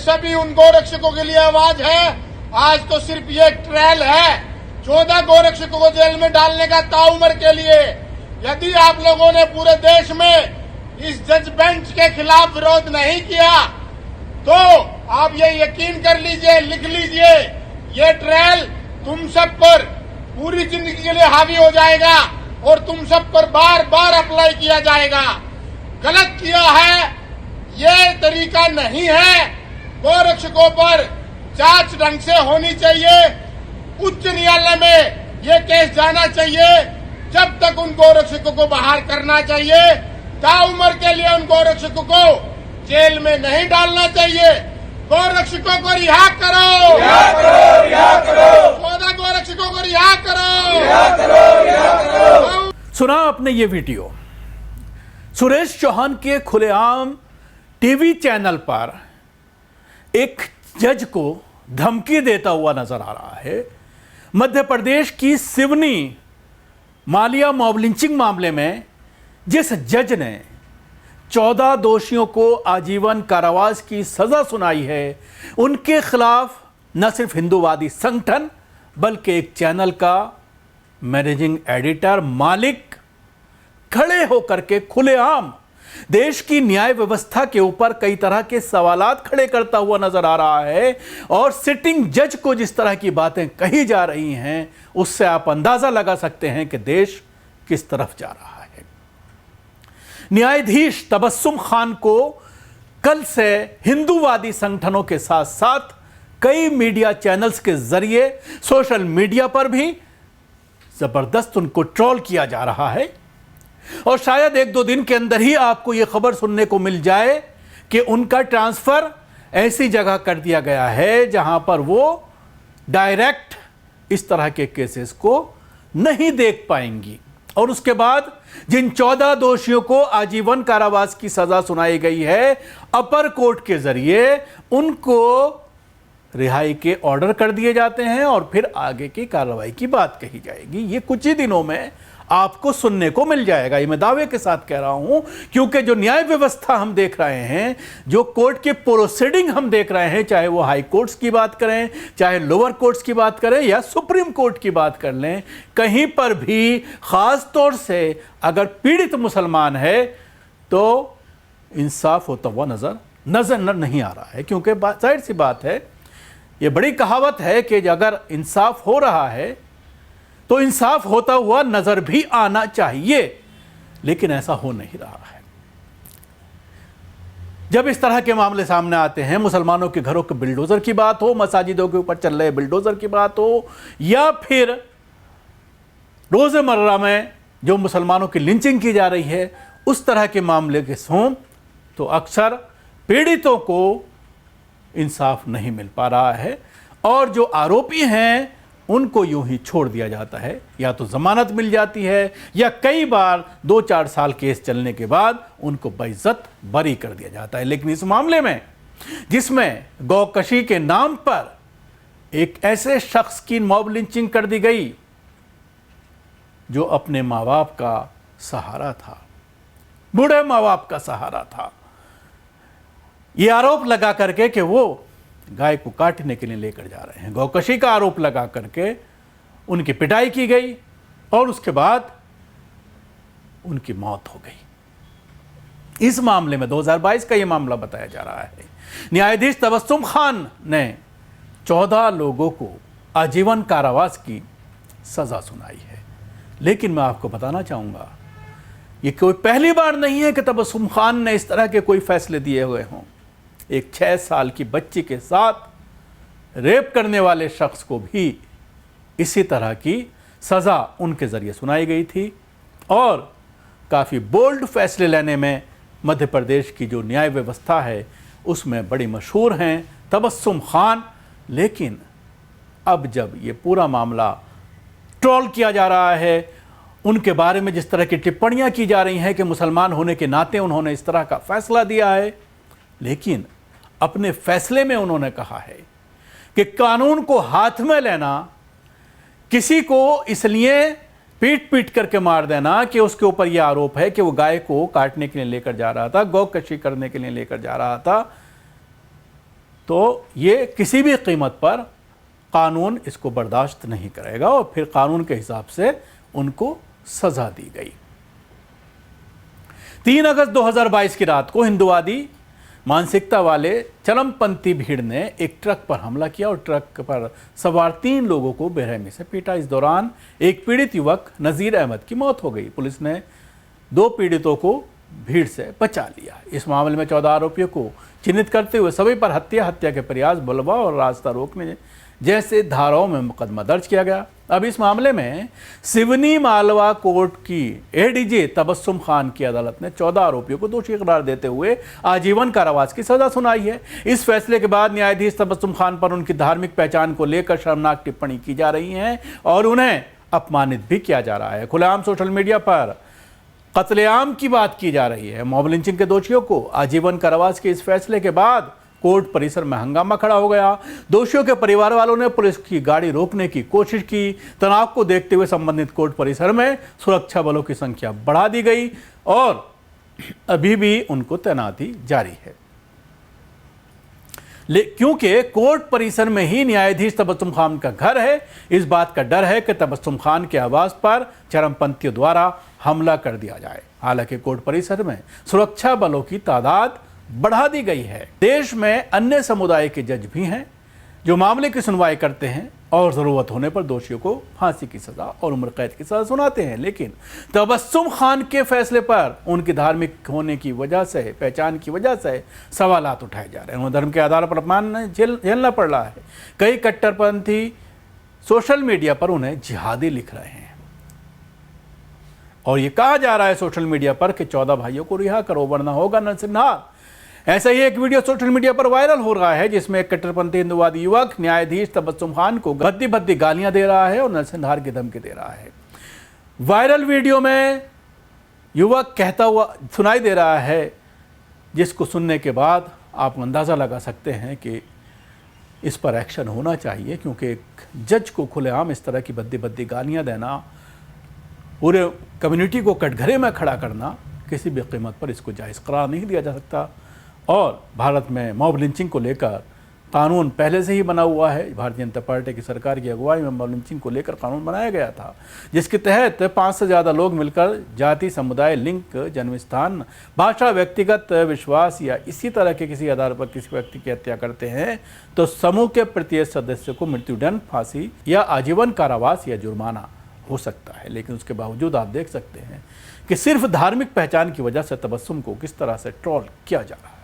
सभी उन गोरक्षकों के लिए आवाज है। आज तो सिर्फ ये ट्रायल है। 14 गोरक्षकों को जेल में डालने का ताउम्र के लिए यदि आप लोगों ने पूरे देश में इस जज बेंच के खिलाफ विरोध नहीं किया तो आप ये यकीन कर लीजिए, लिख लीजिए, ये ट्रायल तुम सब पर पूरी जिंदगी के लिए हावी हो जाएगा और तुम सब पर बार बार अप्लाई किया जाएगा। गलत किया है, ये तरीका नहीं है। गोरक्षकों पर जांच ढंग से होनी चाहिए। उच्च न्यायालय में ये केस जाना चाहिए। जब तक उन गोरक्षकों को बाहर करना चाहिए, ताउम्र के लिए उन गोरक्षकों को जेल में नहीं डालना चाहिए। गोरक्षकों को रिहा करो, रिहा करो, रिहा करो। 14 गोरक्षकों को रिहा करो, रिहा करो, रिहा करो। सुना आपने ये वीडियो सुरेश चौहान के खुलेआम टीवी चैनल पर एक जज को धमकी देता हुआ नजर आ रहा है। मध्य प्रदेश की सिवनी मालिया मॉब लिंचिंग मामले में जिस जज ने 14 दोषियों को आजीवन कारावास की सजा सुनाई है, उनके खिलाफ न सिर्फ हिंदूवादी संगठन बल्कि एक चैनल का मैनेजिंग एडिटर मालिक खड़े होकर के खुलेआम देश की न्याय व्यवस्था के ऊपर कई तरह के सवालात खड़े करता हुआ नजर आ रहा है। और सिटिंग जज को जिस तरह की बातें कही जा रही हैं, उससे आप अंदाजा लगा सकते हैं कि देश किस तरफ जा रहा है। न्यायाधीश तबस्सुम खान को कल से हिंदूवादी संगठनों के साथ साथ कई मीडिया चैनल्स के जरिए सोशल मीडिया पर भी जबरदस्त उनको ट्रोल किया जा रहा है। और शायद 1-2 दिन के अंदर ही आपको यह खबर सुनने को मिल जाए कि उनका ट्रांसफर ऐसी जगह कर दिया गया है जहां पर वो डायरेक्ट इस तरह के केसेस को नहीं देख पाएंगी। और उसके बाद जिन 14 दोषियों को आजीवन कारावास की सजा सुनाई गई है, अपर कोर्ट के जरिए उनको रिहाई के ऑर्डर कर दिए जाते हैं और फिर आगे की कार्रवाई की बात कही जाएगी। ये कुछ ही दिनों में आपको सुनने को मिल जाएगा। ये मैं दावे के साथ कह रहा हूं, क्योंकि जो न्याय व्यवस्था हम देख रहे हैं, जो कोर्ट के प्रोसीडिंग हम देख रहे हैं, चाहे वो हाई कोर्ट्स की बात करें, चाहे लोअर कोर्ट्स की बात करें या सुप्रीम कोर्ट की बात कर लें, कहीं पर भी खास तौर से अगर पीड़ित मुसलमान है तो इंसाफ होता हुआ नजर नहीं आ रहा है। क्योंकि जाहिर सी बात है, ये बड़ी कहावत है कि अगर इंसाफ हो रहा है तो इंसाफ होता हुआ नजर भी आना चाहिए, लेकिन ऐसा हो नहीं रहा है। जब इस तरह के मामले सामने आते हैं, मुसलमानों के घरों के बिल्डोजर की बात हो, मसाजिदों के ऊपर चल रहे बिल्डोजर की बात हो, या फिर रोजमर्रा में जो मुसलमानों की लिंचिंग की जा रही है, उस तरह के मामले के हों, तो अक्सर पीड़ितों को इंसाफ नहीं मिल पा रहा है और जो आरोपी हैं उनको यूं ही छोड़ दिया जाता है। या तो जमानत मिल जाती है या कई बार 2-4 साल केस चलने के बाद उनको बेइज्जत बरी कर दिया जाता है। लेकिन इस मामले में जिसमें गौकशी के नाम पर एक ऐसे शख्स की मॉब लिंचिंग कर दी गई जो अपने माँ बाप का सहारा था, बूढ़े माँ बाप का सहारा था, ये आरोप लगा करके कि वो गाय को काटने के लिए लेकर जा रहे हैं, गौकशी का आरोप लगा करके उनकी पिटाई की गई और उसके बाद उनकी मौत हो गई। इस मामले में 2022 का यह मामला बताया जा रहा है। न्यायाधीश तबस्सुम खान ने 14 लोगों को आजीवन कारावास की सजा सुनाई है। लेकिन मैं आपको बताना चाहूंगा, यह कोई पहली बार नहीं है कि तबस्सुम खान ने इस तरह के कोई फैसले दिए हुए हों। एक 6 साल की बच्ची के साथ रेप करने वाले शख्स को भी इसी तरह की सज़ा उनके ज़रिए सुनाई गई थी और काफ़ी बोल्ड फैसले लेने में मध्य प्रदेश की जो न्याय व्यवस्था है उसमें बड़ी मशहूर हैं तबस्सुम खान। लेकिन अब जब ये पूरा मामला ट्रोल किया जा रहा है, उनके बारे में जिस तरह की टिप्पणियां की जा रही हैं कि मुसलमान होने के नाते उन्होंने इस तरह का फैसला दिया है, लेकिन अपने फैसले में उन्होंने कहा है कि कानून को हाथ में लेना, किसी को इसलिए पीट पीट करके मार देना कि उसके ऊपर यह आरोप है कि वो गाय को काटने के लिए लेकर जा रहा था, गौ कशी करने के लिए लेकर जा रहा था, तो ये किसी भी कीमत पर कानून इसको बर्दाश्त नहीं करेगा और फिर कानून के हिसाब से उनको सजा दी गई। 3 अगस्त 2022 की रात को हिंदुवादी मानसिकता वाले चरमपंथी भीड़ ने एक ट्रक पर हमला किया और ट्रक पर सवार 3 लोगों को बेरहमी से पीटा। इस दौरान एक पीड़ित युवक नज़ीर अहमद की मौत हो गई। पुलिस ने 2 पीड़ितों को भीड़ से बचा लिया। इस मामले में 14 आरोपियों को चिन्हित करते हुए सभी पर हत्या के प्रयास, बलवा और रास्ता रोकने जैसे धाराओं में मुकदमा दर्ज किया गया। अब इस मामले में सिवनी मालवा कोर्ट की एडीजे तबस्सुम खान की अदालत ने 14 आरोपियों को दोषी करार देते हुए आजीवन कारावास की सजा सुनाई है। इस फैसले के बाद न्यायाधीश तबस्सुम खान पर उनकी धार्मिक पहचान को लेकर शर्मनाक टिप्पणी की जा रही है और उन्हें अपमानित भी किया जा रहा है। खुलेआम सोशल मीडिया पर कत्लेआम की बात की जा रही है। मॉब लिंचिंग के दोषियों को आजीवन कारावास के इस फैसले के बाद कोर्ट परिसर में हंगामा खड़ा हो गया। दोषियों के परिवार वालों ने पुलिस की गाड़ी रोकने की कोशिश की। तनाव को देखते हुए संबंधित कोर्ट परिसर में सुरक्षा बलों की संख्या बढ़ा दी गई और अभी भी उनको तैनाती जारी है, क्योंकि कोर्ट परिसर में ही न्यायाधीश तबस्सुम खान का घर है। इस बात का डर है कि तबस्सुम खान के आवास पर चरमपंथियों द्वारा हमला कर दिया जाए। हालांकि कोर्ट परिसर में सुरक्षा बलों की तादाद बढ़ा दी गई है। देश में अन्य समुदाय के जज भी हैं जो मामले की सुनवाई करते हैं और ज़रूरत होने पर दोषियों को फांसी की सज़ा और उम्र कैद की सज़ा सुनाते हैं। लेकिन तबस्सुम खान के फैसले पर उनकी धार्मिक होने की वजह से, पहचान की वजह से सवालात उठाए जा रहे हैं। उन्हें धर्म के आधार पर अपमान झेलना पड़ रहा है। कई कट्टरपंथी सोशल मीडिया पर उन्हें जिहादी लिख रहे हैं और ये कहा जा रहा है सोशल मीडिया पर कि 14 भाइयों को रिहा करो वरना होगा नरसंहार। ऐसा ही एक वीडियो सोशल मीडिया पर वायरल हो रहा है जिसमें एक कट्टरपंथी हिंदुवादी युवक न्यायाधीश तबस्सुम खान को भद्दी भद्दी गालियां दे रहा है और नरसंहार की धमकी दे रहा है। वायरल वीडियो में युवक कहता हुआ सुनाई दे रहा है, जिसको सुनने के बाद आप अंदाज़ा लगा सकते हैं कि इस पर एक्शन होना चाहिए, क्योंकि एक जज को खुलेआम इस तरह की भद्दी भद्दी गालियाँ देना, पूरे कम्युनिटी को कटघरे में खड़ा करना, किसी भी कीमत पर इसको जायज़ करार नहीं दिया जा सकता। और भारत में मॉब लिंचिंग को लेकर कानून पहले से ही बना हुआ है। भारतीय जनता पार्टी की सरकार की अगुवाई में मॉब लिंचिंग को लेकर कानून बनाया गया था, जिसके तहत 5 से ज़्यादा लोग मिलकर जाति, समुदाय, लिंग, जन्मस्थान, भाषा, व्यक्तिगत विश्वास या इसी तरह के किसी आधार पर किसी व्यक्ति की हत्या करते हैं तो समूह के प्रत्येक सदस्य को मृत्युदंड, फांसी या आजीवन कारावास या जुर्माना हो सकता है। लेकिन उसके बावजूद आप देख सकते हैं कि सिर्फ धार्मिक पहचान की वजह से तबस्सुम को किस तरह से ट्रोल किया जा रहा है।